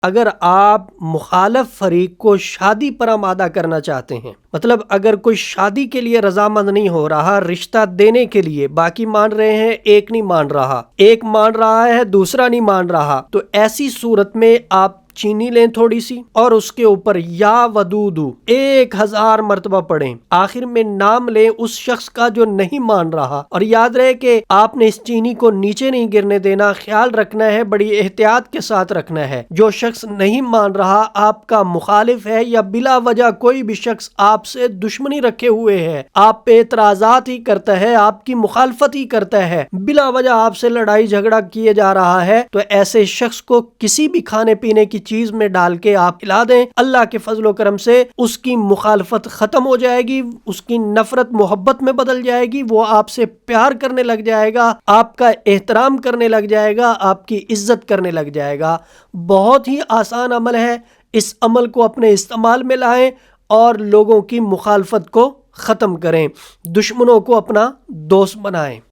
اگر آپ مخالف فریق کو شادی پر آمادہ کرنا چاہتے ہیں، مطلب اگر کوئی شادی کے لیے رضامند نہیں ہو رہا، رشتہ دینے کے لیے باقی مان رہے ہیں، ایک نہیں مان رہا، ایک مان رہا ہے دوسرا نہیں مان رہا، تو ایسی صورت میں آپ چینی لیں تھوڑی سی اور اس کے اوپر یا ودودو 1000 مرتبہ پڑھیں، آخر میں نام لیں اس شخص کا جو نہیں مان رہا، اور یاد رہے کہ آپ نے اس چینی کو نیچے نہیں گرنے دینا، خیال رکھنا ہے، بڑی احتیاط کے ساتھ رکھنا ہے۔ جو شخص نہیں مان رہا، آپ کا مخالف ہے یا بلا وجہ کوئی بھی شخص آپ سے دشمنی رکھے ہوئے ہے، آپ پہ اعتراضات ہی کرتا ہے، آپ کی مخالفت ہی کرتا ہے، بلا وجہ آپ سے لڑائی جھگڑا کیے جا رہا ہے، تو ایسے شخص کو کسی بھی کھانے پینے کی چیز میں ڈال کے آپ کھلا دیں، اللہ کے فضل و کرم سے اس کی مخالفت ختم ہو جائے گی، اس کی نفرت محبت میں بدل جائے گی، وہ آپ سے پیار کرنے لگ جائے گا، آپ کا احترام کرنے لگ جائے گا، آپ کی عزت کرنے لگ جائے گا۔ بہت ہی آسان عمل ہے، اس عمل کو اپنے استعمال میں لائیں اور لوگوں کی مخالفت کو ختم کریں، دشمنوں کو اپنا دوست بنائیں۔